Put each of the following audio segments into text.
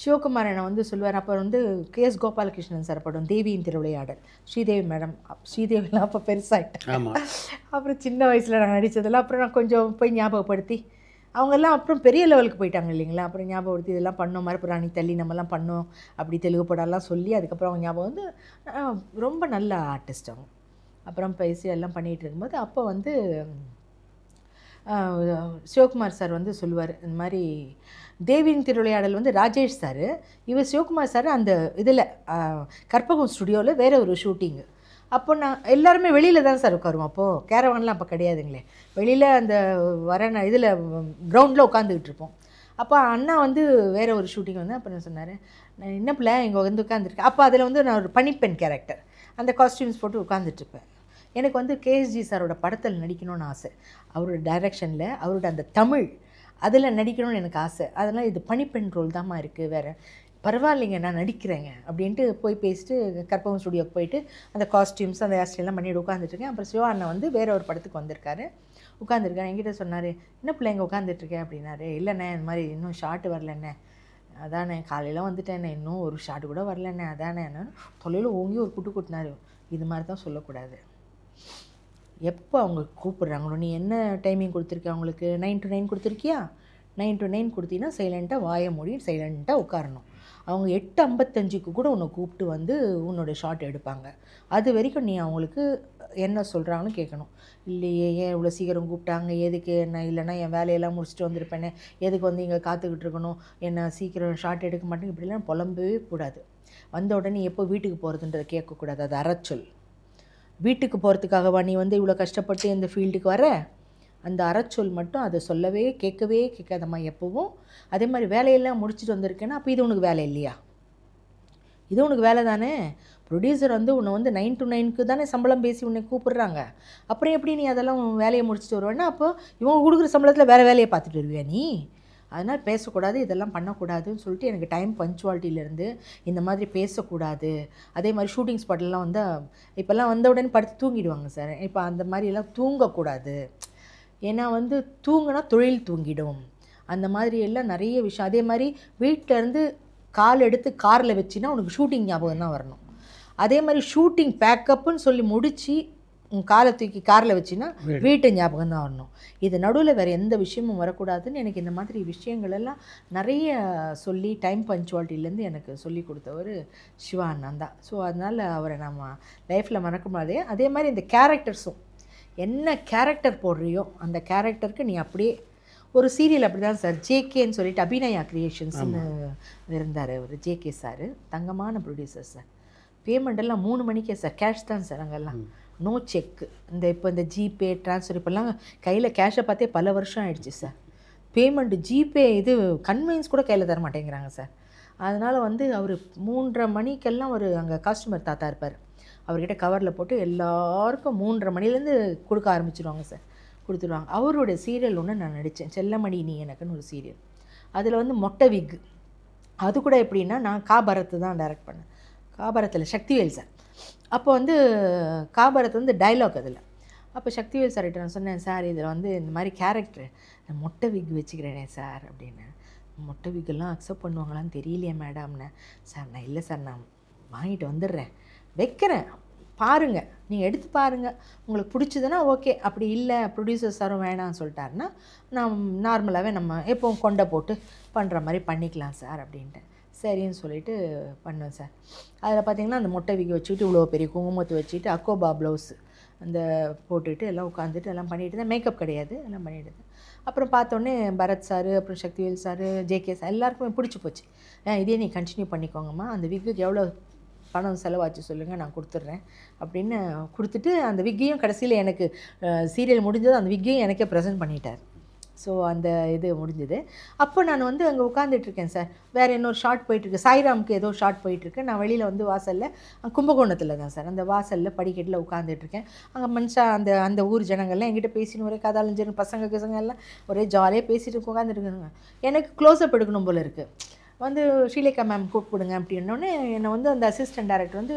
சிவகுமார் வந்து சொல்லுவார். அப்போ வந்து கேஎஸ் கோபாலகிருஷ்ணன் சார் படம் தேவியின் திருவிளையாடல், ஸ்ரீதேவி மேடம். ஸ்ரீதேவிலாம் அப்போ பெருசாகிட்டேன். அப்புறம் சின்ன வயசில் நான் நடித்ததெல்லாம் அப்புறம் நான் கொஞ்சம் போய் ஞாபகப்படுத்தி அவங்கெல்லாம் அப்புறம் பெரிய லெவலுக்கு போயிட்டாங்க இல்லைங்களா. அப்புறம் ஞாபகப்படுத்தி இதெல்லாம் பண்ணோம், மறுபுராணி தள்ளி நம்மலாம் பண்ணோம் அப்படி தெலுங்கு படம்லாம் சொல்லி அதுக்கப்புறம் அவங்க ஞாபகம் வந்து ரொம்ப நல்ல ஆர்டிஸ்ட் அவங்க. அப்புறம் பேசி எல்லாம் பண்ணிகிட்டு இருக்கும்போது அப்போ வந்து சிவகுமார் சார் வந்து சொல்லுவார், இந்த மாதிரி தேவியின் திருவிளையாடல் வந்து ராஜேஷ் சார், இவர் சிவகுமார் சார் அந்த இதில் கற்பகம் ஸ்டுடியோவில் வேறு ஒரு ஷூட்டிங்கு. அப்போ நான் எல்லாருமே வெளியில் தான் சார் உட்காருவோம். அப்போது கேரவான்லாம் அப்போ கிடையாதுங்களே, வெளியில் அந்த இதில் கிரவுண்டில் உட்காந்துக்கிட்டு இருப்போம். அப்போ அண்ணா வந்து வேறு ஒரு ஷூட்டிங் வந்து அப்போ நான் சொன்னார், நான் என்ன பிள்ளை இங்கே வந்து உட்காந்துருக்கேன். அப்போ அதில் வந்து நான் ஒரு பனிப்பெண் கேரக்டர், அந்த காஸ்டியூம்ஸ் போட்டு உட்காந்துட்ருப்பேன். எனக்கு வந்து கேஎஸ்ஜி சாரோட படத்தில் நடிக்கணும்னு ஆசை, அவரோட டைரக்ஷனில் அவரோட அந்த தமிழ் அதில் நடிக்கணும்னு எனக்கு ஆசை. அதனால் இது பனிப்பெண் ரோல் தான்மா இருக்குது, வேறு பரவாயில்லைங்க நான் நடிக்கிறேங்க அப்படின்ட்டு போய் பேசிட்டு கற்பகம் ஸ்டுடியோக்கு போயிட்டு அந்த காஸ்டியூம்ஸ் அந்த ஹேர்ஸ்டைலாம் பண்ணிட்டு உட்காந்துட்ருக்கேன். அப்புறம் சிவா அண்ணன் வந்து வேறு ஒரு படத்துக்கு வந்திருக்காரு, உட்காந்துருக்கேன். என்கிட்ட சொன்னார், என்ன பிள்ளை இங்கே உட்காந்துட்ருக்கேன் அப்படின்னாரு. இல்லைண்ணே இந்த மாதிரி இன்னும் ஷார்ட்டு வரலண்ணே. அதானே காலையில் வந்துட்டேண்ணே, இன்னும் ஒரு ஷார்ட்டு கூட வரலண்ணே. அதானே தொலைவில் ஓங்கி ஒரு குட்டு குட்டினாரு. இது மாதிரி தான் சொல்லக்கூடாது. எப்போ அவங்க கூப்பிட்றாங்களோ, நீ என்ன டைமிங் கொடுத்துருக்க அவங்களுக்கு, 9 to 9 கொடுத்துருக்கியா, 9 to 9 கொடுத்தீங்கன்னா சைலண்ட்டாக வாயை மூடி சைலண்ட்டாக உட்காரணும். அவங்க 8:55க்கு கூட உன்னை கூப்பிட்டு வந்து உன்னோட ஷார்ட் எடுப்பாங்க. அது வரைக்கும் நீ அவங்களுக்கு என்ன சொல்கிறாங்கன்னு கேட்கணும். இல்லையே ஏன் இவ்வளோ சீக்கிரம் கூப்பிட்டாங்க, எதுக்கு என்ன, இல்லைனா என் வேலையெல்லாம் முடிச்சுட்டு வந்திருப்பேனே, எதுக்கு வந்து இங்கே காத்துக்கிட்டு இருக்கணும், என்ன சீக்கிரம் ஷார்ட் எடுக்க மாட்டேங்க, இப்படிலாம் புலம்பவே கூடாது. வந்த உடனே எப்போ வீட்டுக்கு போகிறதுன்றதை கேட்கக்கூடாது, அது அறச்சொல். வீட்டுக்கு போகிறதுக்காகவா நீ வந்து இவ்வளோ கஷ்டப்பட்டு இந்த ஃபீல்டுக்கு வர, அந்த அறச்சொல் மட்டும் அதை சொல்லவே கேட்கவே கேட்காதம்மா எப்போவும். அதே மாதிரி வேலையெல்லாம் முடிச்சுட்டு வந்திருக்கேன்னா அப்போ இது உனக்கு வேலை இல்லையா, இது உனக்கு வேலை தானே. ப்ரொடியூசர் வந்து உன்னை வந்து 9 to 9க்கு தானே சம்பளம் பேசி உன்னை கூப்பிட்றாங்க, அப்புறம் எப்படி நீ அதெல்லாம் வேலையை முடிச்சுட்டு வருவேன்னா அப்போ இவங்க கொடுக்குற சம்பளத்தில் வேறு வேலையை பார்த்துட்டு வருவியா நீ. அதனால் பேசக்கூடாது, இதெல்லாம் பண்ணக்கூடாதுன்னு சொல்லிட்டு எனக்கு டைம் பஞ்சுவாலிட்டியிலேருந்து இந்த மாதிரி பேசக்கூடாது. அதே மாதிரி ஷூட்டிங் ஸ்பாட்லாம் வந்து இப்போல்லாம் வந்த உடனே படுத்து தூங்கிடுவாங்க சார். இப்போ அந்த மாதிரிலாம் தூங்கக்கூடாது, ஏன்னா வந்து தூங்கினா தொழில் தூங்கிடும். அந்த மாதிரி எல்லாம் நிறைய விஷயம். அதே மாதிரி வீட்டிலேருந்து கால் எடுத்து காரில் வச்சின்னா உனக்கு ஷூட்டிங் ஞாபகம் தான் வரணும். அதே மாதிரி ஷூட்டிங் பேக்கப்புன்னு சொல்லி முடித்து காலை தூக்கி காரில் வச்சின்னா வீட்டு ஞாபகம் தான் வரணும். இது நடுவில் வேறு எந்த விஷயமும் வரக்கூடாதுன்னு எனக்கு இந்த மாதிரி விஷயங்கள் எல்லாம் நிறைய சொல்லி டைம் பஞ்சுவாலிட்டிலேருந்து எனக்கு சொல்லி கொடுத்தவர் சிவா அண்ணன் தான். ஸோ அதனால் அவரை நம்ம லைஃப்பில் மறக்க முடியாது. அதே மாதிரி இந்த கேரக்டர்ஸும், என்ன கேரக்டர் போடுறியோ அந்த கேரக்டருக்கு நீ அப்படியே ஒரு சீரியல் அப்படி தான் சார், ஜேகேன்னு சொல்லிட்டு அபிநயா கிரியேஷன்ஸ்னு இருந்தார் அவர், ஜேகே சார், தங்கமான ப்ரொடியூசர் சார். பேமெண்டெல்லாம் 3 மணிக்கே சார், கேஷ் தான் சார் அங்கெல்லாம், நோ செக்கு. இப்போ இந்த ஜிபே ட்ரான்ஸ்ஃபர் இப்போல்லாம் கையில் கேஷை பார்த்தே பல வருஷம் ஆகிடுச்சு சார். பேமெண்ட்டு ஜிபே இது கன்வீனியன்ஸ் கூட கையில் தர மாட்டேங்கிறாங்க சார். அதனால் வந்து அவர் 3:30 மணிக்கெல்லாம் ஒரு அங்கே கஸ்டமர் தாத்தா இருப்பார், அவர்கிட்ட கவரில் போட்டு எல்லாருக்கும் 3:30 மணிலேருந்து கொடுக்க ஆரம்பிச்சிடுவாங்க சார், கொடுத்துருவாங்க. அவருடைய சீரியல் ஒன்று நான் நடித்தேன், செல்லமணி நீ எனக்குன்னு ஒரு சீரியல். அதில் வந்து மொட்டை விக், அது கூட எப்படின்னா நான் காபரத்தை தான் டைரக்ட் பண்ணேன். காபரத்தில் சக்திவேல் சார், அப்போ வந்து காபரத் வந்து டைலாக் அதில். அப்போ சக்திவேல் சார்கிட்ட நான் சொன்னேன், சார் இதில் வந்து இந்த மாதிரி கேரக்டர் நான் மொட்டை விக் வச்சுக்கிறேனே சார் அப்படின்னு. மொட்டை விக்கெல்லாம் அக்செப்ட் பண்ணுவாங்களான்னு தெரியலையே மேடம்னு. சார் நான் இல்லை சார் நான் வாங்கிட்டு வந்துடுறேன், வைக்கிறேன், பாருங்கள், நீங்கள் எடுத்து பாருங்கள், உங்களுக்கு பிடிச்சதுன்னா ஓகே, அப்படி இல்லை ப்ரொடியூசர் சாரும் வேணான்னு சொல்லிட்டாருன்னா நான் நார்மலாகவே நம்ம எப்போவும் கொண்டை போட்டு பண்ணுற மாதிரி பண்ணிக்கலாம் சார் அப்படின்ட்டு. சரின்னு சொல்லிவிட்டு பண்ணுவேன் சார். அதில் பார்த்திங்கன்னா அந்த மொட்டை விக்கி வச்சுக்கிட்டு இவ்வளோ பெரிய குங்குமத்தை வச்சுக்கிட்டு அக்கோபா ப்ளவுஸு அந்த போட்டுக்கிட்டு எல்லாம் உட்காந்துட்டு எல்லாம் பண்ணிகிட்டு இருந்தேன். மேக்கப் கிடையாது, எல்லாம் பண்ணிகிட்டு இருந்தேன். அப்புறம் பார்த்தோன்னே பரத் சார், அப்புறம் சக்திவேல் சார், ஜேகே சார் எல்லாருக்குமே பிடிச்சி போச்சு. இதே நீ கண்டினியூ பண்ணிக்கோங்கம்மா, அந்த விக்குக்கு எவ்வளோ பணம் செலவாச்சு சொல்லுங்கள் நான் கொடுத்துட்றேன் அப்படின்னு கொடுத்துட்டு அந்த விக்கையும் கடைசியில் எனக்கு சீரியல் முடிஞ்சது அந்த விக்கையும் எனக்கே ப்ரெசென்ட் பண்ணிட்டார். ஸோ அந்த இது முடிஞ்சது. அப்போ நான் வந்து அங்கே உட்காந்துட்ருக்கேன் சார், வேறு இன்னொரு ஷார்ட் போயிட்டுருக்கு, சாய்ராமுக்கு ஏதோ ஷார்ட் போயிட்டுருக்கு. நான் வெளியில் வந்து வாசலில் கும்பகோணத்தில் தான் சார், அந்த வாசலில் படிக்கட்டில் உட்காந்துட்ருக்கேன். அங்கே மனுஷா அந்த அந்த ஊர் ஜனங்கள்லாம் என்கிட்ட பேசின்னு ஒரே கதாலஞ்சன் பசங்க எல்லாம் ஒரே ஜாலியாக பேசிட்டு உட்காந்துருக்குங்க. எனக்கு க்ளோஸ்அப் எடுக்கணும் போல் இருக்குது. வந்து ஸ்ரீலேகா மேம் கூப்பிடுங்க அப்படின்னோடனே என்னை வந்து அந்த அசிஸ்டன்ட் டைரக்டர் வந்து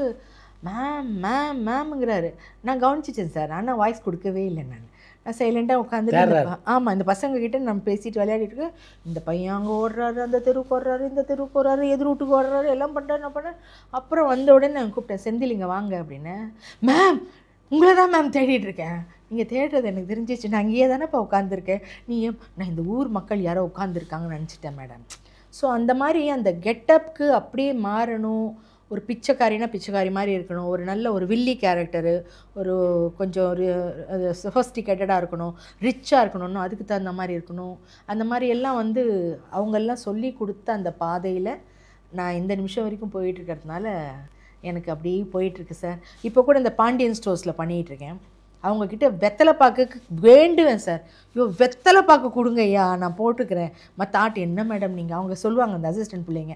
மேம் மேம் மேம்ங்கிறாரு. நான் கவனிச்சிட்டேன் சார், ஆனால் வாய்ஸ் கொடுக்கவே இல்லை. சைலண்டாக உட்காந்துட்டு ஆமாம் இந்த பசங்க கிட்ட நம்ம பேசிட்டு விளையாடிட்டு இருக்கு. இந்த பையன் அங்கே ஓடுறாரு, அந்த தெருவுக்கு ஓடுறாரு, இந்த தெருவுக்கு ஓடுறாரு, எதிர் வீட்டுக்கு ஓடுறாரு, எல்லாம் பண்ணுறாரு. நான் பண்ணேன். அப்புறம் வந்த உடனே நான் கூப்பிட்டேன், செந்திலிங்க வாங்க அப்படின்னு. மேம் உங்களை தான் மேம் தேடிட்டு இருக்கேன். நீங்கள் தேடுறது எனக்கு தெரிஞ்சிச்சு, நான் அங்கேயே தானேப்பா உட்காந்துருக்கேன். நான் இந்த ஊர் மக்கள் யாரோ உட்காந்துருக்காங்கன்னு நினச்சிட்டேன் மேடம். ஸோ அந்த மாதிரி அந்த கெட்டப்புக்கு அப்படியே மாறணும். ஒரு பிச்சைக்காரினா பிச்சைக்காரி மாதிரி இருக்கணும், ஒரு நல்ல ஒரு வில்லி கேரக்டரு, ஒரு கொஞ்சம் ஒரு சொஃபஸ்டிகேட்டடாக இருக்கணும், ரிச்சாக இருக்கணும்னு அதுக்கு தகுந்த மாதிரி இருக்கணும். அந்த மாதிரி எல்லாம் வந்து அவங்கெல்லாம் சொல்லி கொடுத்த அந்த பாதையில் நான் இந்த நிமிஷம் வரைக்கும் போயிட்டுருக்கிறதுனால எனக்கு அப்படியே போயிட்டுருக்கு சார். இப்போ கூட இந்த பாண்டியன் ஸ்டோர்ஸில் பண்ணிகிட்ருக்கேன். அவங்கக்கிட்ட வெத்தலை பாக்குக்கு வேண்டுவேன் சார். வெத்தலை பாக்கு கொடுங்க ஐயா, நான் போட்டுக்கிறேன். மற்ற ஆட்டு என்ன மேடம் நீங்கள், அவங்க சொல்லுவாங்க அந்த அசிஸ்டன்ட் பிள்ளைங்க,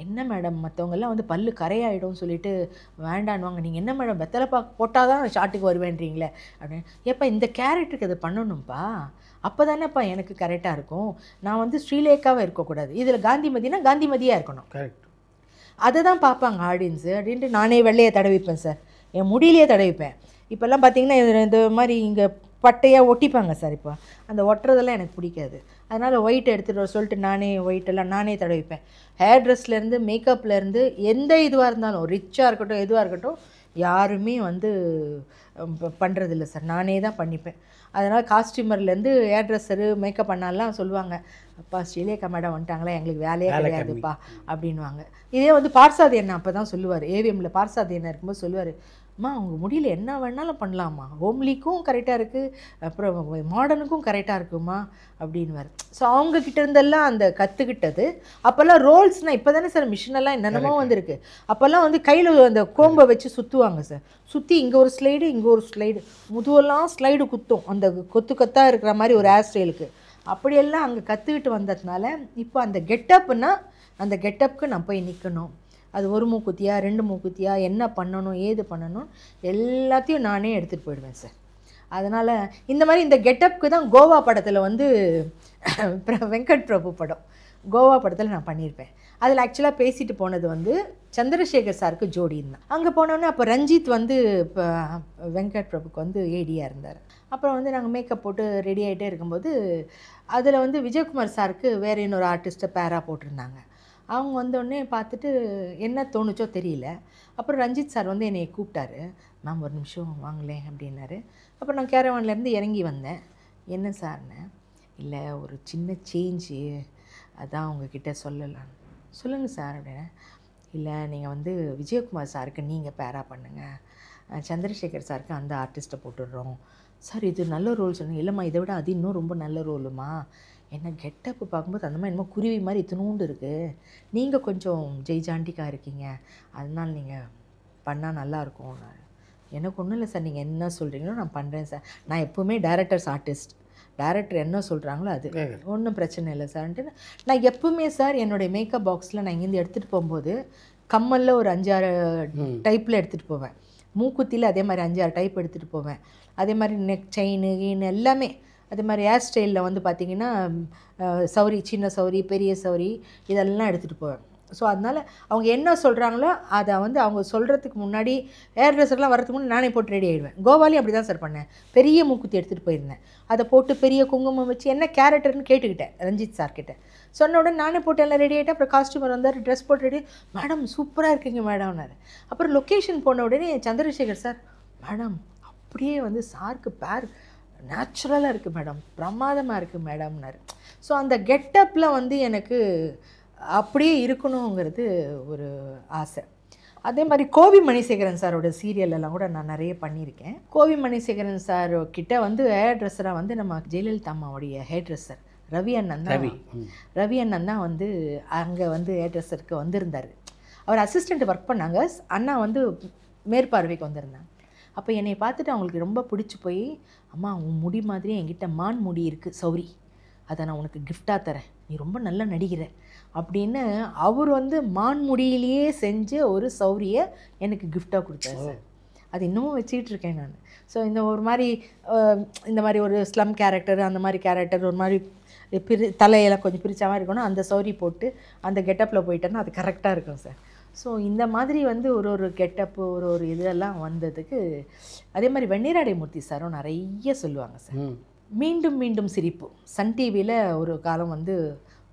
என்ன மேடம் மற்றவங்கெல்லாம் வந்து பல்லு கரையாயிடும் சொல்லிட்டு வேண்டான்வாங்க, நீங்கள் என்ன மேடம் வெத்தலை பாக்கு போட்டால் தான் ஷாட்டுக்கு வருவேன்றீங்களே அப்படின்னு. ஏப்பா இந்த கேரக்டருக்கு அதை பண்ணணும்ப்பா, அப்போ தானேப்பா எனக்கு கரெக்டாக இருக்கும். நான் வந்து ஸ்ரீலேக்காவாக இருக்கக்கூடாது, இதில் காந்திமதினா காந்திமதியாக இருக்கணும். கரெக்ட், அதை தான் பார்ப்பாங்க ஆடியன்ஸு அப்படின்ட்டு நானே வெள்ளையை தடவிப்பேன் சார், என் முடியிலேயே தடவிப்பேன். இப்போல்லாம் பார்த்தீங்கன்னா இந்த மாதிரி இங்கே பட்டையாக ஒட்டிப்பாங்க சார். இப்போ அந்த ஒட்டுறதெல்லாம் எனக்கு பிடிக்காது. அதனால் ஒயிட் எடுத்துகிட்டு வர சொல்லிட்டு நானே ஒயிட்டெல்லாம் நானே தடவிப்பேன். ஹேர் ட்ரெஸ்லேருந்து மேக்கப்லேருந்து எந்த இதுவாக இருந்தாலும், ரிச்சாக இருக்கட்டும் எதுவாக இருக்கட்டும், யாருமே வந்து பண்ணுறதில்ல சார், நானே தான் பண்ணிப்பேன். அதனால் காஸ்டியூமர்லேருந்து ஹேர் ட்ரெஸ்ஸரு மேக்கப் பண்ணாலாம் சொல்லுவாங்க, அப்பா ஸ்ரீலேகா மேடம் வந்துட்டாங்களே எங்களுக்கு வேலையே கிடையாதுப்பா அப்படின்வாங்க. இதே வந்து பார்சாதி என்ன அப்போ தான் சொல்லுவார், ஏவிஎம்மில் பார்சாதி என்ன இருக்கும்போது சொல்லுவார், அம்மா அவங்க முடியல என்ன வேணாலும் பண்ணலாமா, ஹோம்லிக்கும் கரெக்டாக இருக்குது, அப்புறம் மாடர்னுக்கும் கரெக்டாக இருக்குமா அப்படின்வார். ஸோ அவங்கக்கிட்ட இருந்தெல்லாம் அந்த கற்றுக்கிட்டது. அப்போல்லாம் ரோல்ஸ்னால் இப்போ தானே சார் மிஷினெல்லாம் என்னென்னமோ வந்துருக்கு. அப்போல்லாம் வந்து கையில் அந்த கோம்பை வச்சு சுற்றுவாங்க சார், சுற்றி இங்கே ஒரு ஸ்லைடு இங்கே ஒரு ஸ்லைடு, முதுவெல்லாம் ஸ்லைடு குத்தும் அந்த கொத்து கொத்தாக இருக்கிற மாதிரி ஒரு ஹேர் ஸ்டைலுக்கு. அப்படியெல்லாம் அங்கே கற்றுக்கிட்டு வந்ததுனால இப்போ அந்த கெட்டப்புன்னா அந்த கெட்டப்புக்கு நான் போய் நிற்கணும். அது ஒரு மூக்குத்தியா ரெண்டு மூக்குத்தியா என்ன பண்ணணும் ஏது பண்ணணும் எல்லாத்தையும் நானே எடுத்துகிட்டு போயிடுவேன் சார். அதனால் இந்த மாதிரி இந்த கெட்டப்புக்கு தான் கோவா படத்தில் வந்து வெங்கட் பிரபு படம் கோவா படத்தில் நான் பண்ணியிருப்பேன். அதில் ஆக்சுவலாக பேசிட்டு போனது வந்து சந்திரசேகர் சாருக்கு ஜோடின்னு தான். அங்கே போனோன்னே அப்போ ரஞ்சித் வந்து இப்போ வெங்கட் பிரபுக்கு வந்து ஏடியாக இருந்தார். அப்புறம் வந்து நாங்கள் மேக்கப் போட்டு ரெடி ஆகிட்டே இருக்கும்போது அதில் வந்து விஜயகுமார் சாருக்கு வேறு இன்னொரு ஆர்டிஸ்ட்டை பேராக போட்டிருந்தாங்க. அவங்க வந்தோடனே பார்த்துட்டு என்ன தோணுச்சோ தெரியல. அப்புறம் ரஞ்சித் சார் வந்து என்னை கூப்பிட்டாரு, மேம் ஒரு நிமிஷம் வாங்களேன் அப்படின்னாரு. அப்புறம் நான் கேரவான்லேருந்து இறங்கி வந்தேன். என்ன சார்னு, இல்லை ஒரு சின்ன சேஞ்சு அதான் உங்ககிட்ட சொல்லலாம். சொல்லுங்கள் சார் அப்படின்னு. இல்லை நீங்கள் வந்து விஜயகுமார் சாருக்கு நீங்கள் பேரா பண்ணுங்கள், சந்திரசேகர் சாருக்கு அந்த ஆர்டிஸ்ட்டை போட்டுடுறோம். சார் இது நல்ல ரோல் சொன்னீங்க. இல்லைம்மா இதை விட அது இன்னும் ரொம்ப நல்ல ரோலுமா, என்ன கெட்டப்பு பார்க்கும்போது அந்த மாதிரி என்னமோ குருவி மாதிரி இத்தினூண்டு இருக்குது, நீங்கள் கொஞ்சம் ஜெய்ஜாண்டிக்காக இருக்கீங்க, அதனால் நீங்கள் பண்ணால் நல்லாயிருக்கும். எனக்கு ஒன்றும் இல்லை சார், நீங்கள் என்ன சொல்கிறீங்களோ நான் பண்ணுறேன் சார், நான் எப்போவுமே டைரக்டர்ஸ் ஆர்டிஸ்ட், டைரக்டர் என்ன சொல்கிறாங்களோ அது ஒன்றும் பிரச்சனை இல்லை சார்ன்ட்டு நான் எப்பவுமே சார் என்னுடைய மேக்கப் பாக்ஸில் நான் இங்கேருந்து எடுத்துகிட்டு போகும்போது கம்மலில் ஒரு 5-6 டைப்பில் எடுத்துகிட்டு போவேன், மூக்குத்தியில் அதே மாதிரி 5-6 டைப் எடுத்துகிட்டு போவேன், அதே மாதிரி நெக் செயின் எல்லாமே அதே மாதிரி ஹேர் ஸ்டைலில் வந்து பார்த்திங்கன்னா சௌரி, சின்ன சௌரி, பெரிய சௌரி இதெல்லாம் எடுத்துகிட்டு போவேன். ஸோ அதனால் அவங்க என்ன சொல்கிறாங்களோ அதை வந்து அவங்க சொல்கிறதுக்கு முன்னாடி ஹேர் ட்ரெஸ்ஸர்லாம் வரதுக்கு முன்னாடி நானே போட்டு ரெடி ஆகிடுவேன். கோவாலையும் அப்படி தான் சார் பண்ணேன். பெரிய மூக்குத்தி எடுத்துகிட்டு போயிருந்தேன், அதை போட்டு பெரிய குங்குமம் வச்சு என்ன கேரக்டர்னு கேட்டுக்கிட்டேன் ரஞ்சித் சார்கிட்ட. சொன்ன உடனே நானே போட்டு எல்லாம் ரெடி ஆகிட்டேன். அப்புறம் காஸ்டியூமர் வந்தார், ட்ரெஸ் போட்டு ரெடி, மேடம் சூப்பராக இருக்குங்க மேடம்னாரு. அப்புறம் லொக்கேஷன் போன உடனே சந்திரசேகர் சார், மேடம் அப்படியே வந்து சாருக்கு பேர் நேச்சுரலாக இருக்குது மேடம், பிரமாதமாக இருக்குது மேடம்னாரு. ஸோ அந்த கெட்டப்பில் வந்து எனக்கு அப்படியே இருக்கணுங்கிறது ஒரு ஆசை. அதே மாதிரி கோவி மணிசேகரன் சாரோட சீரியலெல்லாம் கூட நான் நிறைய பண்ணியிருக்கேன். கோவி மணிசேகரன் சார் கிட்ட வந்து ஹேர் ட்ரெஸ்ஸராக வந்து நம்ம ஜெயலலிதா அம்மாவுடைய ஹேர் ட்ரெஸ்ஸர் ரவி அண்ணன் தான் வந்து அங்கே வந்து ஹேர் ட்ரெஸ்ஸருக்கு வந்திருந்தார். அவர் அசிஸ்டண்ட் ஒர்க் பண்ணாங்க, அண்ணா வந்து மேற்பார்வைக்கு வந்திருந்தாங்க. அப்போ என்னை பார்த்துட்டு அவங்களுக்கு ரொம்ப பிடிச்சி போய், அம்மா உன் முடி மாதிரி என்கிட்ட மான் முடி இருக்குது சௌரி, அதை நான் உனக்கு கிஃப்டாக தரேன், நீ ரொம்ப நல்ல நடிகிற அப்படின்னு அவர் வந்து மான் முடியிலேயே செஞ்ச ஒரு சௌரியை எனக்கு கிஃப்டாக கொடுத்தாரு சார். அது இன்னமும் வச்சுக்கிட்டு இருக்கேன் நான். ஸோ இந்த ஒரு மாதிரி இந்த மாதிரி ஒரு ஸ்லம் கேரக்டர், அந்த மாதிரி கேரக்டர் ஒரு மாதிரி தலையெல்லாம் கொஞ்சம் பிரித்த மாதிரி இருக்கணும், அந்த சௌரி போட்டு அந்த கெட்டப்பில் போயிட்டேன்னா அது கரெக்டாக இருக்கும் சார். ஸோ இந்த மாதிரி வந்து ஒரு கெட்டப்பு ஒரு இதெல்லாம் வந்ததுக்கு அதே மாதிரி வெண்ணிராடை மூர்த்தி சாரும் நிறைய சொல்லுவாங்க சார். மீண்டும் மீண்டும் சிரிப்பு சன் டிவியில் ஒரு காலம் வந்து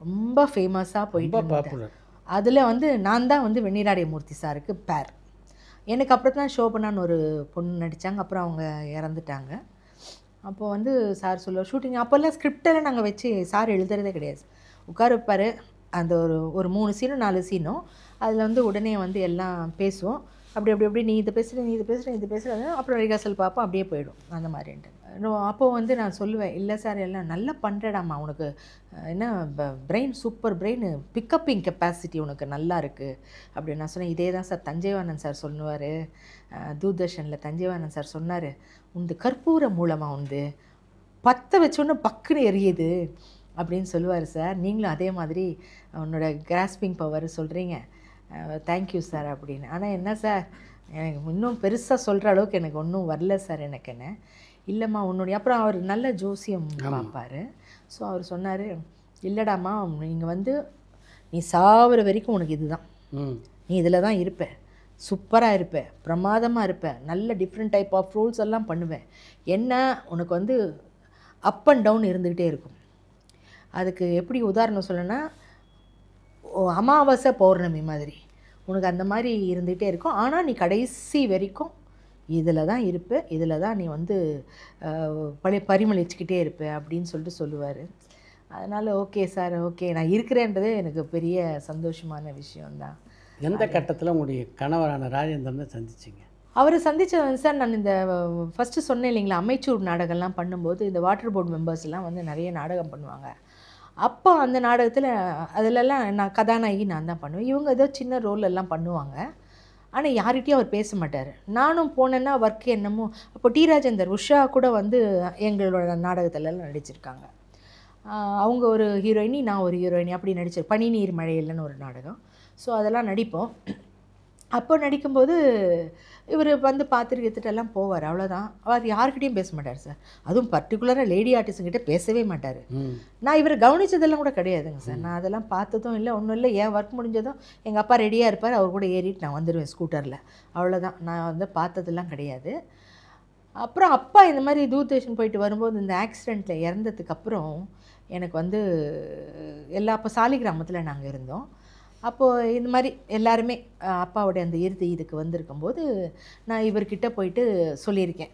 ரொம்ப ஃபேமஸாக போயிட்டு இருந்தேன். அதில் வந்து நான் தான் வந்து வெண்ணிராடைய மூர்த்தி சாருக்கு பேர். எனக்கு அப்புறம் தான் ஷோபனான்னு ஒரு பொண்ணு நடித்தாங்க. அப்புறம் அவங்க இறந்துட்டாங்க. அப்போது வந்து சார் சொல்லுவார் ஷூட்டிங் அப்போல்லாம் ஸ்கிரிப்டெல்லாம் நாங்கள் வச்சு சார் எழுதுறதே கிடையாது. உட்கார வைப்பார். அந்த ஒரு 3 சீனும் 4 சீனும் அதில் வந்து உடனே வந்து எல்லாம் பேசுவோம். அப்படி நீ இதை பேசுகிற நீ இது பேசுகிற இது பேசுகிற அப்புறம் ரிஹர்சல் பார்ப்போம், அப்படியே போயிடும் அந்த மாதிரின்ட்டு. அப்போது வந்து நான் சொல்லுவேன், இல்லை சார் எல்லாம் நல்லா பண்ணுறடாம்மா, உனக்கு என்ன பிரெயின் சூப்பர் பிரெயின் பிக்கப்பிங் கெப்பாசிட்டி உனக்கு நல்லா இருக்குது அப்படின்னு நான் சொன்னேன். இதே தான் சார் தஞ்சைவாணன் சார் சொல்லுவார், தூர்தர்ஷனில் தஞ்சைவாணன் சார் சொன்னார், உந்து கற்பூர மூலமாக உண்டு பற்ற வச்சோன்னு பக்குன்னு எரியுது அப்படின்னு சொல்லுவார் சார். நீங்களும் அதே மாதிரி உன்னோட கிராஸ்பிங் பவர் சொல்கிறீங்க, தேங்க்யூ சார் அப்படின்னு. ஆனால் என்ன சார் எனக்கு இன்னும் பெருசாக சொல்கிற அளவுக்கு எனக்கு ஒன்றும் வரல சார் எனக்கு. என்ன இல்லைம்மா உன்னுடைய அப்புறம் அவர் நல்ல ஜோசியம் பார்ப்பார். ஸோ அவர் சொன்னார், இல்லைடாம்மா நீங்கள் வந்து நீ சாவர வரைக்கும் உனக்கு இதுதான், நீ இதில் தான் இருப்ப, சூப்பராக இருப்ப, பிரமாதமாக இருப்ப, நல்ல டிஃப்ரெண்ட் டைப் ஆஃப் ரோல்ஸ் எல்லாம் பண்ணுவேன். என்ன உனக்கு வந்து அப் அண்ட் டவுன் இருந்துக்கிட்டே இருக்கும். அதுக்கு எப்படி உதாரணம் சொல்லணும்னா அமாவாசை பௌர்ணமி மாதிரி உனக்கு அந்த மாதிரி இருந்துகிட்டே இருக்கும். ஆனால் நீ கடைசி வரைக்கும் இதில் தான் இருப்ப, இதில் தான் நீ வந்து பரிமளிச்சுக்கிட்டே இருப்ப அப்படின்னு சொல்லிட்டு சொல்லுவார். அதனால் ஓகே சார், ஓகே நான் இருக்கிறேன்றதே எனக்கு பெரிய சந்தோஷமான விஷயந்தான். எந்த கட்டத்தில் உங்களுடைய கணவரான ராஜேந்திரனை சந்திச்சிங்க? அவரை சந்தித்தது சார் நான் இந்த ஃபஸ்ட்டு சொன்னேன் இல்லைங்களா, அமைச்சூர் நாடகம்லாம் பண்ணும்போது இந்த வாட்டர் போர்டு மெம்பர்ஸ்லாம் வந்து நிறைய நாடகம் பண்ணுவாங்க. அப்போ அந்த நாடகத்தில் அதிலெல்லாம் நான் கதாநாயகி நான் தான் பண்ணுவேன். இவங்க ஏதோ சின்ன ரோல் எல்லாம் பண்ணுவாங்க. ஆனால் யார்கிட்டையும் அவர் பேச மாட்டார். நானும் போனேன்னா ஒர்க் என்னமோ. அப்போ டி ராஜேந்தர் உஷா கூட வந்து எங்களோட நாடகத்திலலாம் நடிச்சிருக்காங்க. அவங்க ஒரு ஹீரோயினி, நான் ஒரு ஹீரோயினி அப்படி நடிச்சிருக்கேன். பனி நீர் மழையில்னு ஒரு நாடகம். ஸோ அதெல்லாம் நடிப்போம். அப்போ நடிக்கும்போது இவர் வந்து பார்த்துட்டு எல்லாம் போவார், அவ்வளோதான். அவர் யார்கிட்டையும் பேச மாட்டார் சார். அதுவும் பர்டிகுலராக லேடி ஆர்டிஸ்ட்கிட்ட பேசவே மாட்டார். நான் இவர் கவனித்ததெல்லாம் கூட கிடையாதுங்க சார். நான் அதெல்லாம் பார்த்ததும் இல்லை, ஒன்றும் இல்லை. என் ஒர்க் முடிஞ்சதும் எங்கள் அப்பா ரெடியாக இருப்பார், அவர் கூட ஏறிட்டு நான் வந்துடுவேன் ஸ்கூட்டரில், அவ்வளோதான். நான் வந்து பார்த்ததெல்லாம் கிடையாது. அப்புறம் அப்பா இந்த மாதிரி தூர்தர்ஷன் போயிட்டு வரும்போது இந்த ஆக்சிடெண்ட்டில் இறந்ததுக்கப்புறம் எனக்கு வந்து அப்போ சாலிகிராமத்தில் நாங்கள் இருந்தோம். அப்போது இந்த மாதிரி எல்லாருமே அப்பாவுடைய அந்த இறுதி இதுக்கு வந்திருக்கும்போது நான் இவர்கிட்ட போயிட்டு சொல்லியிருக்கேன்,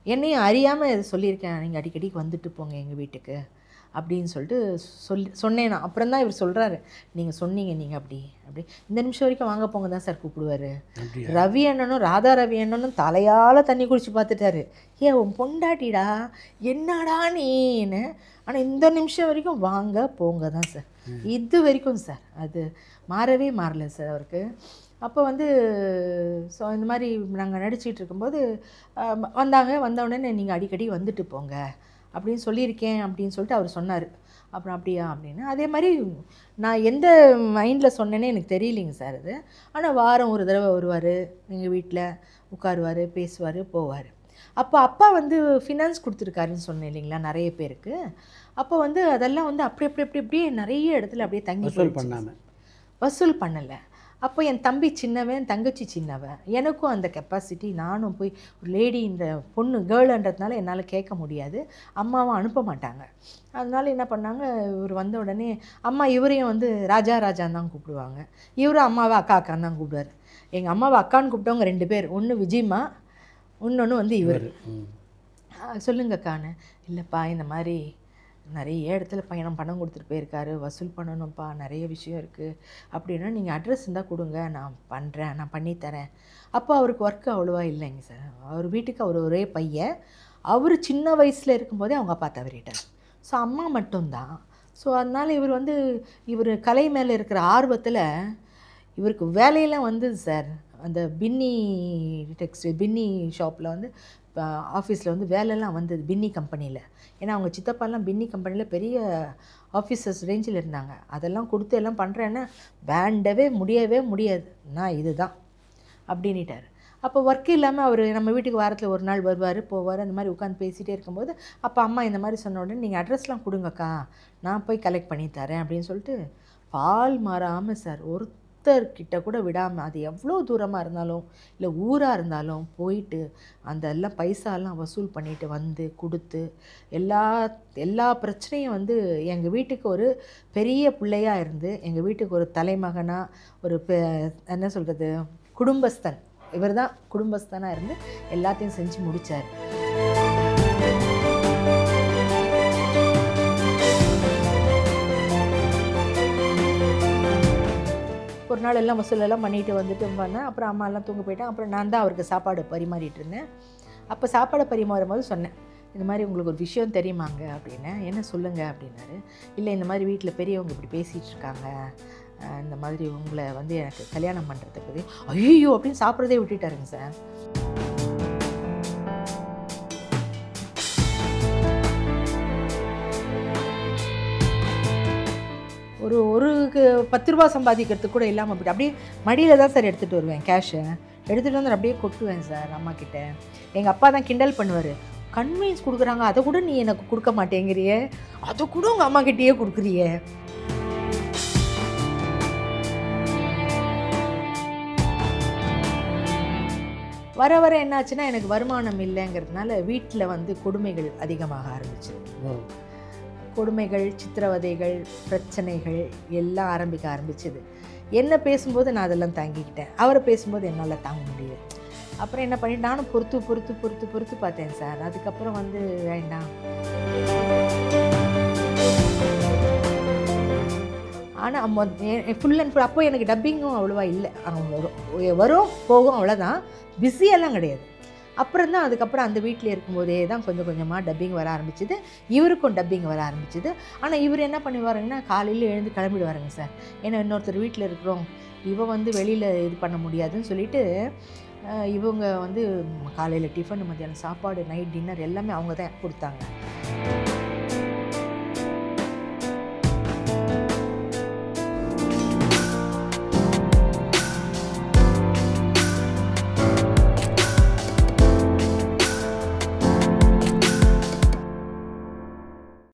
என்னையும் அறியாமல் இதை சொல்லியிருக்கேன், நீங்கள் அடிக்கடிக்கு வந்துட்டு போங்க எங்கள் வீட்டுக்கு அப்படின்னு சொல்லிட்டு சொன்னேன் நான். அப்புறம் தான் இவர் சொல்கிறாரு, நீங்கள் சொன்னீங்க, நீங்கள் அப்படி இந்த நிமிஷம் வரைக்கும் வாங்க போங்க தான் சார் கூப்பிடுவார். ரவி அண்ணனும் ராதா ரவி அண்ணனும் தலையால் தண்ணி குடிச்சு பார்த்துட்டாரு, உன் பொண்டாட்டிடா என்னடா நீன்னு. ஆனால் இந்த நிமிஷம் வரைக்கும் வாங்க போங்க தான் சார், இது வரைக்கும் சார். அது மாறவே மாறல சார் அவருக்கு. அப்போ வந்து ஸோ இந்த மாதிரி நாங்கள் நடிச்சிட்டு இருக்கும்போது வந்த உடனே நீங்கள் அடிக்கடி வந்துட்டு போங்க அப்படின்னு சொல்லியிருக்கேன் அப்படின்னு சொல்லிட்டு அவர் சொன்னார். அப்புறம் அப்படியா அப்படின்னு. அதே மாதிரி நான் எந்த மைண்டில் சொன்னேன்னே எனக்கு தெரியலைங்க சார் அது. ஆனால் வாரம் ஒரு தடவை வருவார், எங்கள் வீட்டில் உட்காருவார், பேசுவார், போவார். அப்போ அப்பா வந்து ஃபினான்ஸ் கொடுத்துருக்காருன்னு சொன்னேன் இல்லைங்களா நிறைய பேருக்கு. அப்போ வந்து அதெல்லாம் வந்து அப்படியே நிறைய இடத்துல அப்படியே தங்கி வசூல் பண்ணலை. அப்போ என் தம்பி சின்னவன், என் தங்கச்சி சின்னவன், எனக்கும் அந்த கெப்பாசிட்டி, நானும் போய் ஒரு லேடி இந்த பொண்ணு கேர்ளுன்றதுனால என்னால் கேட்க முடியாது, அம்மாவும் அனுப்ப மாட்டாங்க. அதனால என்ன பண்ணாங்க, இவர் வந்த உடனே அம்மா இவரையும் வந்து ராஜா ராஜான்னு தான் கூப்பிடுவாங்க, இவரும் அம்மாவை அக்கா அக்கான்னு தான் கூப்பிடுவார். எங்கள் அம்மாவை அக்கான்னு கூப்பிட்டவங்க 2 பேர், ஒன்று விஜயம்மா, இன்னொன்று வந்து இவர். சொல்லுங்க அக்கான்னு. இல்லைப்பா இந்த மாதிரி நிறைய இடத்துல பணம் கொடுத்துட்டு போயிருக்காரு, வசூல் பண்ணணும்ப்பா, நிறைய விஷயம் இருக்குது அப்படின்னா நீங்கள் அட்ரஸ் இருந்தால் கொடுங்க, நான் பண்ணுறேன், நான் பண்ணித்தரேன். அப்போ அவருக்கு ஒர்க்கு அவ்வளோவா இல்லைங்க சார். அவர் வீட்டுக்கு அவர் ஒரே பையன். அவர் சின்ன வயசில் இருக்கும்போதே அவங்க அப்பா தவறிட்டார். ஸோ அம்மா மட்டும்தான். ஸோ அதனால் இவர் கலை மேலே இருக்கிற ஆர்வத்தில் இவருக்கு வேலையெல்லாம் வந்தது சார். அந்த பின்னி ஷாப்பில் வந்து ஆஃபீஸில் வந்து வேலைலாம் வந்தது, பின்னி கம்பெனியில். ஏன்னா அவங்க சித்தப்பாலாம் பின்னி கம்பெனியில் பெரிய ஆஃபீஸர்ஸ் ரேஞ்சில் இருந்தாங்க. அதெல்லாம் கொடுத்து எல்லாம் பண்ணுறேன்னா வேண்டவே முடியாது, நான் இதுதான் அப்படின்ட்டார். அப்போ ஒர்க்கு இல்லாமல் அவர் நம்ம வீட்டுக்கு வாரத்தில் ஒரு நாள் வருவார், போவார், அந்த மாதிரி உட்காந்து பேசிகிட்டே இருக்கும்போது அப்போ அம்மா இந்த மாதிரி சொன்ன உடனே நீங்கள் அட்ரஸ்லாம் கொடுங்கக்கா, நான் போய் கலெக்ட் பண்ணி தரேன் அப்படின்னு சொல்லிட்டு பால் மாறாமல் சார் ஒரு ஒருத்தர்கிட்ட கூட விடாமல், அது எவ்வளோ தூரமாக இருந்தாலும் இல்லை ஊராக இருந்தாலும் போயிட்டு அந்த எல்லாம் பைசாலாம் வசூல் பண்ணிட்டு வந்து கொடுத்து எல்லா எல்லா பிரச்சனையும் வந்து எங்கள் வீட்டுக்கு ஒரு பெரிய பிள்ளையாக இருந்து, எங்கள் வீட்டுக்கு ஒரு தலைமகனாக, ஒரு என்ன சொல்கிறது, குடும்பஸ்தன், இவர் தான் குடும்பஸ்தனாக இருந்து எல்லாத்தையும் செஞ்சு முடித்தார். ஒரு நாள் எல்லாம் வசூலெல்லாம் பண்ணிட்டு வந்துட்டு வந்தேன். அப்புறம் அம்மாலாம் தூங்க போயிட்டேன். அப்புறம் நான் தான் அவருக்கு சாப்பாடு பரிமாறிட்டு இருந்தேன். அப்போ சாப்பாடு பரிமாறும் போது சொன்னேன், இந்த மாதிரி உங்களுக்கு ஒரு விஷயம் தெரியுமாங்க அப்படின்னு. என்ன சொல்லுங்கள் அப்படின்னாரு. இல்லை, இந்த மாதிரி வீட்டில் பெரியவங்க இப்படி பேசிகிட்டு இருக்காங்க, இந்த மாதிரி உங்களை வந்து எனக்கு கல்யாணம் பண்ணுறதுக்கு. ஐயோ அப்படின்னு சாப்பிட்றதே விட்டுட்டாருங்க சார். ஒரு 10 ரூபா சம்பாதிக்கிறதுக்கு கூட இல்லாமல் போய்ட்டு அப்படியே மடியில் தான் சார் எடுத்துகிட்டு வருவேன். கேஷை எடுத்துகிட்டு வந்து அப்படியே கொட்டுவேன் சார் அம்மா கிட்ட. எங்கள் அப்பா தான் கிண்டல் பண்ணுவார், கன்வீன்ஸ் கொடுக்குறாங்க, அதை கூட நீ எனக்கு கொடுக்க மாட்டேங்கிறியே, அதை கூட உங்கள் அம்மா கிட்டேயே கொடுக்குறியே. வர வர என்னாச்சுன்னா, எனக்கு வருமானம் இல்லைங்கிறதுனால வீட்டில் வந்து கொடுமைகள் அதிகமாக ஆரம்பிச்சு. கொடுமைகள், சித்திரவதைகள், பிரச்சனைகள் எல்லாம் ஆரம்பிக்க ஆரம்பிச்சுது. என்ன பேசும்போது நான் அதெல்லாம் தாங்கிக்கிட்டேன், அவரை பேசும்போது என்னால் தாங்க முடியல. அப்புறம் என்ன பண்ணிட்டு நானும் பொறுத்து பார்த்தேன் சார். அதுக்கப்புறம் வந்து வேண்டாம். ஆனால் ஃபுல் அண்ட் ஃபுல் அப்போ எனக்கு டப்பிங்கும் அவ்வளோவா இல்லை. வரும் போகும், அவ்வளோதான், பிஸியெல்லாம் கிடையாது. அப்புறம் தான் அதுக்கப்புறம் அந்த வீட்டில் இருக்கும்போதே தான் கொஞ்சம் கொஞ்சமாக டப்பிங் வர ஆரம்பிச்சிது. இவருக்கும் டப்பிங் வர ஆரம்பிச்சிது. ஆனால் இவர் என்ன பண்ணுவாருங்கன்னா, காலையில் எழுந்து கிளம்பிடுவாருங்க சார். ஏன்னா இன்னொருத்தர் வீட்டில் இருக்கிறோம், இவன் வந்து வெளியில் இது பண்ண முடியாதுன்னு சொல்லிவிட்டு இவங்க வந்து காலையில் டிஃபன், மத்தியானம் சாப்பாடு, நைட் டின்னர் எல்லாமே அவங்க தான் கொடுத்தாங்க.